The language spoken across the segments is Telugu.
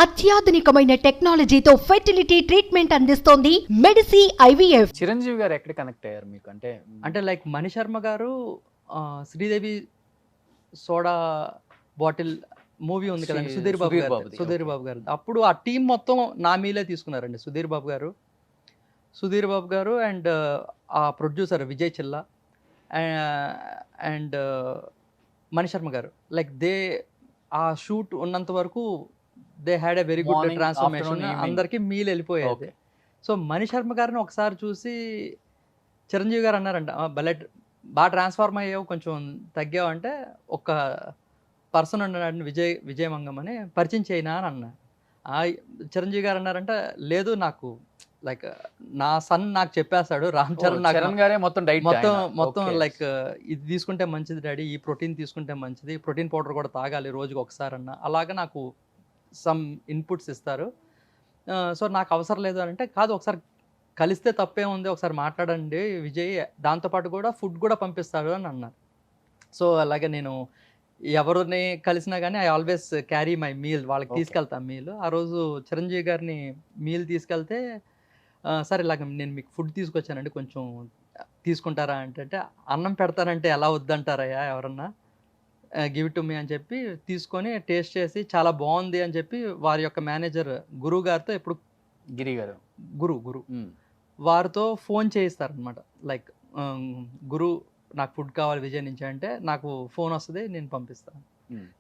అత్యాధునికమైన టెక్నాలజీతో ఫెర్టిలిటీ ట్రీట్మెంట్ అందిస్తోంది మెడిసి ఐవీఎఫ్. చిరంజీవి గారు ఎక్కడ కనెక్ట్ అయ్యారు మీకు? అంటే లైక్ మణి శర్మ గారు శ్రీదేవి సోడా బాటిల్ మూవీ ఉంది కదండి, సుధీర్ బాబు గారు. అప్పుడు ఆ టీం మొత్తం నా మీలే తీసుకున్నారండి. సుధీర్ బాబు గారు అండ్ ఆ ప్రొడ్యూసర్ విజయ్ చిల్లా అండ్ మణి శర్మ గారు, లైక్ ఆ షూట్ ఉన్నంత వరకు they had a very good transformation. అందరికీ మీల్ వెళ్ళిపోయేది. సో మణి శర్మ గారిని ఒకసారి చూసి చిరంజీవి గారు అన్నారంట, భలే బాగా ట్రాన్స్ఫార్మ్ అయ్యావు, కొంచెం తగ్గావు అంటే ఒక పర్సన్ ఉన్నాడు విజయ్ మంగం అని, పరిచయం చేయనా అని అన్నా. చిరంజీవి గారు అన్నారంట, లేదు నాకు లైక్ నా సన్ నాకు చెప్పేస్తాడు, రామ్ చరణ్ గారే మొత్తం లైక్ ఇది తీసుకుంటే మంచిది డాడీ, ఈ ప్రోటీన్ తీసుకుంటే మంచిది, ప్రోటీన్ పౌడర్ కూడా తాగాలి రోజుకి ఒకసారి అన్న, అలాగా నాకు సమ్ ఇన్పుట్స్ ఇస్తారు. సో నాకు అవసరం లేదు అని అంటే, కాదు ఒకసారి కలిస్తే తప్పే ఉంది, ఒకసారి మాట్లాడండి విజయ్, దాంతోపాటు కూడా ఫుడ్ కూడా పంపిస్తాడు అని అన్నారు. సో అలాగే నేను ఎవరిని కలిసినా కానీ I always carry my meal, వాళ్ళకి తీసుకెళ్తాను మీల్. ఆ రోజు చిరంజీవి గారిని మీల్ తీసుకెళ్తే, సరే ఇలాగ నేను మీకు ఫుడ్ తీసుకొచ్చానండి, కొంచెం తీసుకుంటారా అంటే, అన్నం పెడతానంటే ఎలా వద్దంటారయ్యా ఎవరన్నా, గివ్ ఇట్ టు మీ అని చెప్పి తీసుకొని టేస్ట్ చేసి చాలా బాగుంది అని చెప్పి వారి యొక్క మేనేజర్ గురువు గారితో, ఎప్పుడు గిరి గారు గురు వారితో ఫోన్ చేయిస్తారనమాట. లైక్ గురు నాకు ఫుడ్ కావాలి విజయ్ నుంచి అంటే, నాకు ఫోన్ వస్తుంది, నేను పంపిస్తాను.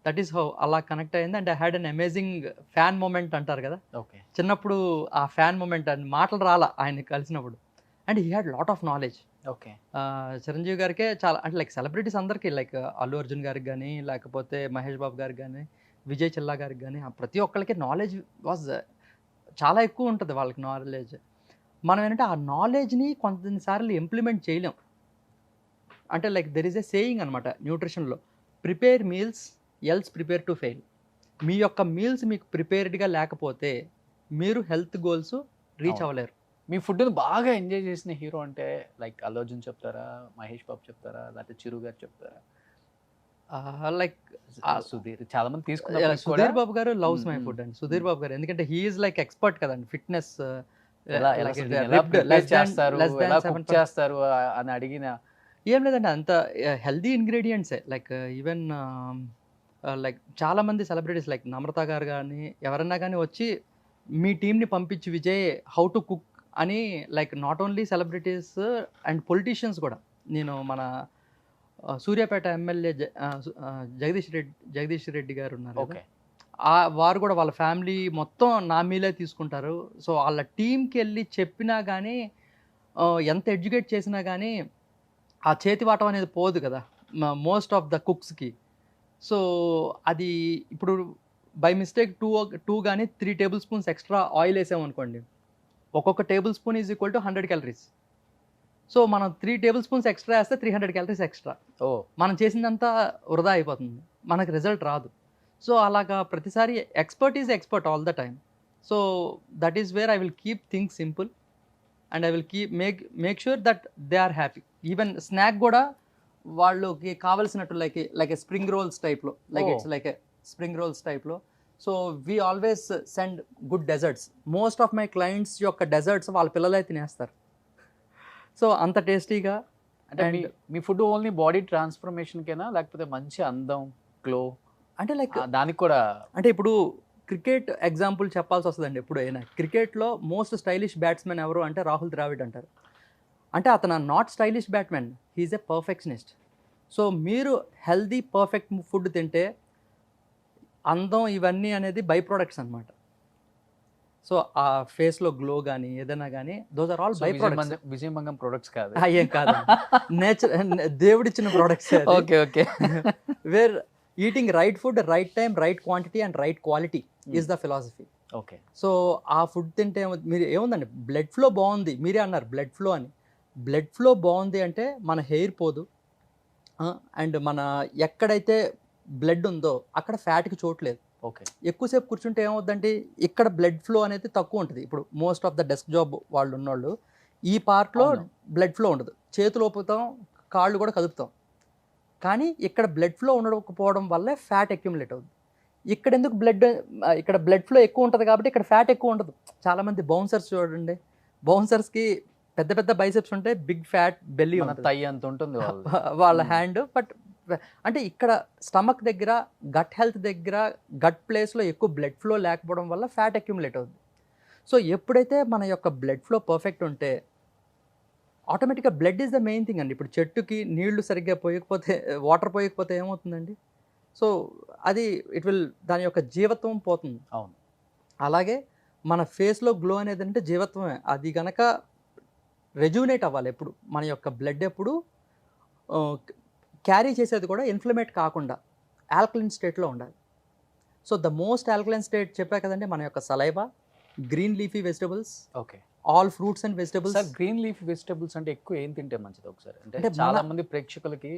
దట్ ఈస్ హౌ అలా కనెక్ట్ అయింది. And I had an amazing fan moment అంటారు కదా, చిన్నప్పుడు ఆ ఫ్యాన్ మూమెంట్ అని మాటలు రాలా ఆయన కలిసినప్పుడు. And he had lot of knowledge. Chiranjeevi గారికే చాలా, అంటే లైక్ సెలబ్రిటీస్ అందరికీ, లైక్ అల్లు అర్జున్ గారికి కానీ, లేకపోతే మహేష్ బాబు గారికి కానీ, విజయ్ చిల్లా గారికి కానీ, ప్రతి ఒక్కరికి నాలెడ్జ్ వాజ్ చాలా ఎక్కువ ఉంటుంది వాళ్ళకి నాలెడ్జ్. మనం ఏంటంటే ఆ నాలెడ్జ్ని కొన్నిసార్లు ఇంప్లిమెంట్ చేయలేం. అంటే like there is a saying అనమాట న్యూట్రిషన్లో, prepare meals else prepare to fail. మీ యొక్క మీల్స్ మీకు ప్రిపేర్డ్గా లేకపోతే మీరు హెల్త్ గోల్స్ రీచ్ అవ్వలేరు. మీ ఫుడ్ని బాగా ఎంజాయ్ చేసిన హీరో అంటే లైక్ అల్లు అర్జున్ చెప్తారా, మహేష్ బాబు చెప్తారా, లేకపోతే చిరు గారు చెప్తారా? లైక్ సుధీర్, చాలా మంది తీసుకున్నారు. సుధీర్ బాబు గారు లవ్స్ మై ఫుడ్ అండి. సుధీర్ బాబు గారు ఎందుకంటే హీ ఈజ్ లైక్ ఎక్స్పర్ట్ కదండి, ఫిట్నెస్ చేస్తారు అని అడిగిన ఏం లేదండి, అంత హెల్దీ ఇంగ్రీడియంట్సే. లైక్ ఈవెన్ లైక్ చాలామంది సెలబ్రిటీస్ లైక్ నమ్రత గారు కానీ ఎవరన్నా కానీ వచ్చి మీ టీంని పంపించి విజయ్ హౌ టు కుక్ అని, like not only celebrities and politicians కూడా. నేను మన సూర్యాపేట ఎమ్మెల్యే జగదీష్ రెడ్డి గారు ఉన్నారు, వారు కూడా వాళ్ళ ఫ్యామిలీ మొత్తం నా మీలే తీసుకుంటారు. సో వాళ్ళ టీంకి వెళ్ళి చెప్పినా కానీ, ఎంత ఎడ్యుకేట్ చేసినా కానీ ఆ చేతి వాటం అనేది పోదు కదా మోస్ట్ ఆఫ్ ద కుక్స్కి. సో అది ఇప్పుడు బై మిస్టేక్ టూ కానీ 3 టేబుల్ స్పూన్స్ ఎక్స్ట్రా ఆయిల్ వేసామనుకోండి, ఒక్కొక్క table spoon is equal to 100 calories. So మనం 3 టేబుల్ స్పూన్స్ ఎక్స్ట్రా వేస్తే 300 క్యాలరీస్ ఎక్స్ట్రా. మనం చేసిందంతా వృధా అయిపోతుంది, మనకు రిజల్ట్ రాదు. సో అలాగా ప్రతిసారి expert is expert all the time. So that is where I will keep things simple and I will make sure that they are happy. Even snack కూడా వాళ్ళకి కావలసినట్టు లైక్ స్ప్రింగ్ రోల్స్ టైప్లో, ఇట్స్ లైక్ స్ప్రింగ్ రోల్స్ టైప్లో. So we always send good desserts. Most of my clients యొక్క డెజర్ట్స్ వాళ్ళ పిల్లలే తినేస్తారు. సో అంత టేస్టీగా. అంటే మీ ఫుడ్ ఓన్లీ బాడీ ట్రాన్స్ఫర్మేషన్కేనా, లేకపోతే మంచి అందం, గ్లో అంటే లైక్ దానికి కూడా? అంటే ఇప్పుడు క్రికెట్ ఎగ్జాంపుల్ చెప్పాల్సి వస్తుందండి. ఎప్పుడు అయినా క్రికెట్లో మోస్ట్ స్టైలిష్ బ్యాట్స్మెన్ ఎవరు అంటే రాహుల్ ద్రావిడ్ అంటారు. అంటే అతను not stylish batsman, he is a perfectionist. So మీరు హెల్దీ పర్ఫెక్ట్ ఫుడ్ తింటే అందం ఇవన్నీ అనేది బై ప్రొడక్ట్స్ అనమాట. సో ఆ ఫేస్లో గ్లో కానీ ఏదైనా కానీ those are all byproducts. విజయ్ మంగం ప్రొడక్ట్స్ కాదు, ఏం కాదు, నేచర్ దేవుడిచ్చిన products. Okay where eating right food, right time, right quantity and right quality is the philosophy. Okay. So ఆ ఫుడ్ తింటే మీరు ఏముందండి, బ్లడ్ ఫ్లో బాగుంది, మీరే అన్నారు బ్లడ్ ఫ్లో అని. బ్లడ్ ఫ్లో బాగుంది అంటే మన హెయిర్ పోదు, అండ్ మన ఎక్కడైతే బ్లడ్ ఉందో అక్కడ ఫ్యాట్కి చోట్లేదు. ఓకే. ఎక్కువసేపు కూర్చుంటే ఏమవుద్దంటే ఇక్కడ బ్లడ్ ఫ్లో అనేది తక్కువ ఉంటుంది. ఇప్పుడు most of the desk job వాళ్ళు ఉన్నోళ్ళు ఈ పార్ట్లో బ్లడ్ ఫ్లో ఉండదు, చేతులు ఊపుతాం, కాళ్ళు కూడా కదుపుతాం, కానీ ఇక్కడ బ్లడ్ ఫ్లో ఉండకపోవడం వల్లే ఫ్యాట్ అక్యుములేట్ అవుతుంది. ఇక్కడ ఎందుకు ఇక్కడ బ్లడ్ ఫ్లో ఎక్కువ ఉంటుంది కాబట్టి ఇక్కడ ఫ్యాట్ ఎక్కువ ఉండదు. చాలామంది బౌన్సర్స్ చూడండి, బౌన్సర్స్కి పెద్ద పెద్ద బైసెప్స్ ఉంటాయి, బిగ్ ఫ్యాట్ బెల్లీ మన ఉంటుంది తై అంత ఉంటుంది వాళ్ళ హ్యాండ్. బట్ అంటే ఇక్కడ స్టమక్ దగ్గర, గట్ హెల్త్ దగ్గర, గట్ ప్లేస్లో ఎక్కువ బ్లడ్ ఫ్లో లేకపోవడం వల్ల ఫ్యాట్ అక్యుములేట్ అవుతుంది. సో ఎప్పుడైతే మన యొక్క బ్లడ్ ఫ్లో పర్ఫెక్ట్ ఉంటే ఆటోమేటిక్గా blood is the main thing అండి. ఇప్పుడు చెట్టుకి నీళ్లు సరిగ్గా పోయకపోతే, వాటర్ పోయకపోతే ఏమవుతుందండి? సో అది దాని యొక్క జీవత్వం పోతుంది. అవును. అలాగే మన ఫేస్లో గ్లో అనేది అంటే జీవత్వమే. అది గనక రెజ్యూనేట్ అవ్వాలి. ఎప్పుడు మన యొక్క బ్లడ్ ఎప్పుడు క్యారీ చేసేది కూడా ఇన్ఫ్లమేట్ కాకుండా ఆల్కలైన్ స్టేట్లో ఉండాలి. So the most alkaline state చెప్పా కదండి, మన యొక్క saliva, green leafy vegetables, okay, all fruits and vegetables. Sir green leaf vegetables అంటే ఎక్కువ ఏం తింటే మంచిది ఒకసారి? అంటే అంటే చాలా మంది ప్రేక్షకులకి,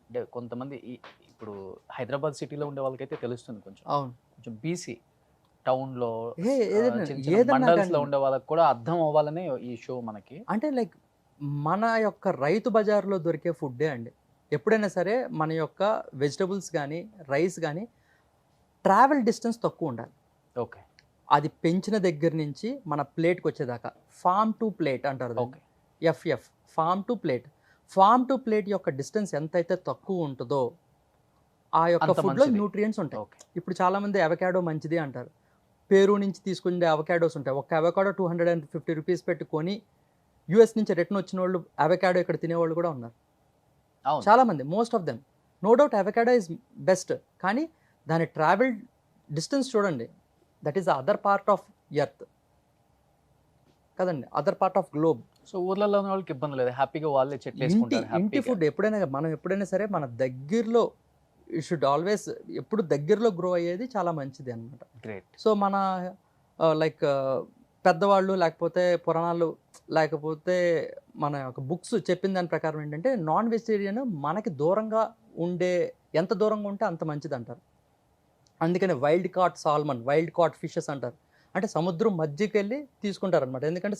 అంటే కొంతమంది ఇప్పుడు హైదరాబాద్ సిటీలో ఉండే వాళ్ళకైతే తెలుస్తుంది కొంచెం, అవును, కొంచెం బీసీ టౌన్లో ఏదన్నా మండల్స్లో ఉండే వాళ్ళకి కూడా అర్థం అవ్వాలనే ఈ షో మనకి. అంటే లైక్ మన యొక్క రైతు బజార్లో దొరికే ఫుడ్డే అండి. ఎప్పుడైనా సరే మన యొక్క వెజిటబుల్స్ కానీ రైస్ కానీ ట్రావెల్ డిస్టెన్స్ తక్కువ ఉండాలి. ఓకే, అది పెంచిన దగ్గర నుంచి మన ప్లేట్కి వచ్చేదాకా ఫామ్ టు ప్లేట్ అంటారు. Okay, FF, farm to plate. Farm to plate యొక్క డిస్టెన్స్ ఎంతైతే తక్కువ ఉంటుందో ఆ యొక్క ఫుడ్లో న్యూట్రియంట్స్ ఉంటాయి. ఇప్పుడు చాలామంది అవకాడో మంచిది అంటారు. పేరు నుంచి తీసుకునే అవకాడోస్ ఉంటాయి. ఒక అవకాడో 250 రూపీస్ పెట్టుకొని యూఎస్ నుంచి రిటర్న్ వచ్చిన వాళ్ళు అవకాడో ఇక్కడ తినేవాళ్ళు కూడా ఉన్నారు చాలామంది. Most of them, no doubt avocado is best, కానీ దాని ట్రావెల్ డిస్టెన్స్ చూడండి. That is the other part of earth కదండి, other part of globe. So ఊర్లలో ఉన్న వాళ్ళకి ఇబ్బంది లేదు, హ్యాపీగా వాళ్ళే చెట్లు వేసుకుంటారు. ఇంటి ఫుడ్ ఎప్పుడైనా సరే మన దగ్గరలో షుడ్ ఆల్వేస్, ఎప్పుడు దగ్గరలో గ్రో అయ్యేది చాలా మంచిది అనమాట. గ్రేట్. సో మన లైక్ పెద్దవాళ్ళు లేకపోతే పురాణాలు లేకపోతే మన యొక్క బుక్స్ చెప్పిన దాని ప్రకారం ఏంటంటే నాన్ వెజిటేరియన్ మనకి దూరంగా ఎంత దూరంగా ఉంటే అంత మంచిది అంటారు. అందుకని wild caught salmon, wild caught fishes అంటారు. అంటే సముద్రం మధ్యకి వెళ్ళి తీసుకుంటారు అనమాట. ఎందుకంటే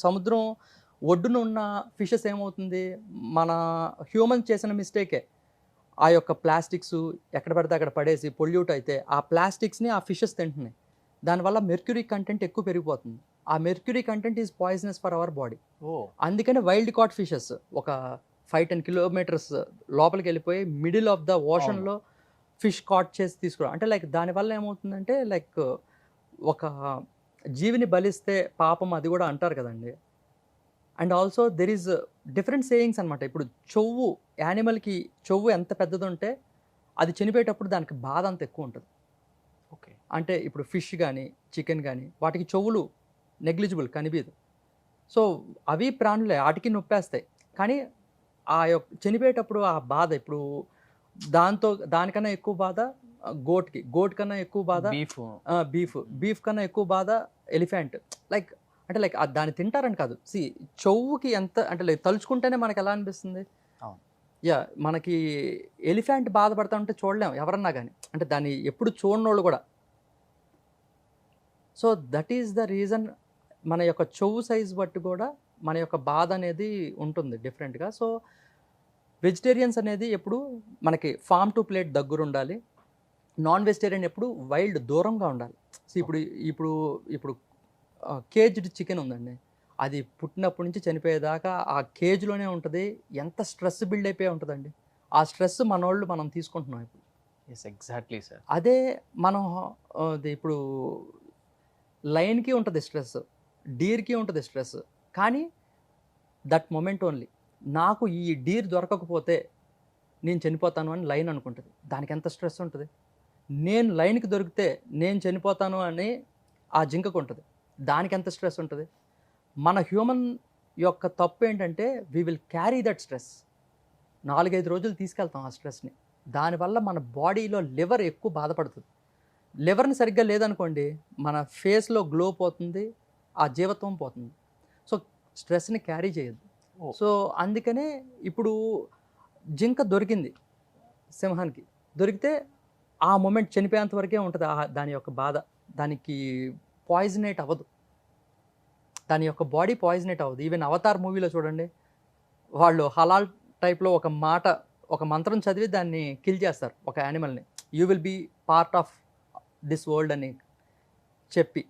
సముద్రం ఒడ్డున ఉన్న ఫిషెస్ ఏమవుతుంది, మన హ్యూమన్స్ చేసిన మిస్టేకే ఆ యొక్క ప్లాస్టిక్స్ ఎక్కడ పడితే అక్కడ పడేసి పొల్యూట్ అయితే ఆ ప్లాస్టిక్స్ని ఆ ఫిషెస్ తింటున్నాయి. దానివల్ల మెర్క్యూరీ కంటెంట్ ఎక్కువ పెరిగిపోతుంది. ఆ mercury content is poisonous for our body. అందుకని వైల్డ్ కాట్ ఫిషెస్ ఒక 5-10 కిలోమీటర్స్ లోపలికి వెళ్ళిపోయి మిడిల్ ఆఫ్ ద ఓషన్లో ఫిష్ కాట్ చేసి తీసుకురా. అంటే లైక్ దానివల్ల ఏమవుతుందంటే లైక్ ఒక జీవిని బలిస్తే పాపం అది కూడా అంటారు కదండి. And also there is different sayings అనమాట. ఇప్పుడు యానిమల్కి చెవు ఎంత పెద్దది ఉంటే అది చనిపోయేటప్పుడు దానికి బాధ అంత ఎక్కువ ఉంటుంది. ఓకే, అంటే ఇప్పుడు ఫిష్ కానీ చికెన్ కానీ వాటికి చెవులు నెగ్లిజిబుల్, కనిపించదు. సో అవి ప్రాణులే, వాటికి నొప్పేస్తాయి. కానీ ఆ యొక్క చనిపోయేటప్పుడు ఆ బాధ, ఇప్పుడు దానికన్నా ఎక్కువ బాధ గోట్ కన్నా ఎక్కువ బాధ బీఫ్ కన్నా ఎక్కువ బాధ ఎలిఫెంట్. లైక్ దాన్ని తింటారని కాదు, చెవుకి ఎంత అంటే లైక్ తలుచుకుంటేనే మనకి ఎలా అనిపిస్తుంది. మనకి ఎలిఫెంట్ బాధపడతా ఉంటే చూడలేము ఎవరన్నా కానీ, అంటే దాన్ని ఎప్పుడు చూడనోళ్ళు కూడా. So that is the reason మన యొక్క చెవు సైజ్ బట్టి కూడా మన యొక్క బాధ అనేది ఉంటుంది డిఫరెంట్గా. సో వెజిటేరియన్స్ అనేది ఎప్పుడు మనకి ఫామ్ టు ప్లేట్ దగ్గర ఉండాలి. నాన్ వెజిటేరియన్ ఎప్పుడు వైల్డ్ దూరంగా ఉండాలి. సో ఇప్పుడు కేజ్డ్ చికెన్ ఉందండి, అది పుట్టినప్పటి నుంచి చనిపోయేదాకా ఆ కేజ్లోనే ఉంటుంది. ఎంత స్ట్రెస్ బిల్డ్ అయిపోయి ఉంటుందండి. ఆ స్ట్రెస్ మనం తీసుకుంటున్నాం ఇప్పుడు. Exactly sir. అదే మనం ఇప్పుడు లయన్కి ఉంటుంది స్ట్రెస్, డీర్కి ఉంటుంది స్ట్రెస్, కానీ దట్ మొమెంట్ ఓన్లీ. నాకు ఈ డీర్ దొరకకపోతే నేను చనిపోతాను అని లైన్ అనుకుంటుంది. దానికి ఎంత స్ట్రెస్ ఉంటుంది. నేను లైన్కి దొరికితే నేను చనిపోతాను అని ఆ జింకకు ఉంటుంది. దానికి ఎంత స్ట్రెస్ ఉంటుంది. మన హ్యూమన్ యొక్క తప్పు ఏంటంటే we will carry that stress. 4-5 రోజులు తీసుకెళ్తాం ఆ స్ట్రెస్ని. దానివల్ల మన బాడీలో లివర్ ఎక్కువ బాధపడుతుంది. లివర్ని సరిగ్గా లేదనుకోండి మన ఫేస్లో గ్లో పోతుంది, ఆ జీవత్వం పోతుంది. సో స్ట్రెస్ని క్యారీ చేయొద్దు. సో అందుకనే ఇప్పుడు జింక దొరికింది, సింహానికి దొరికితే ఆ మూమెంట్ చనిపోయేంత వరకే ఉంటుంది దాని యొక్క బాధ. దానికి పాయిజనేట్ అవ్వదు, దాని యొక్క బాడీ పాయిజనేట్ అవ్వదు. ఈవెన్ అవతార్ మూవీలో చూడండి, వాళ్ళు హలాల్ టైప్లో ఒక మంత్రం చదివి దాన్ని కిల్ చేస్తారు, ఒక యానిమల్ని. You will be part of this world అని చెప్పి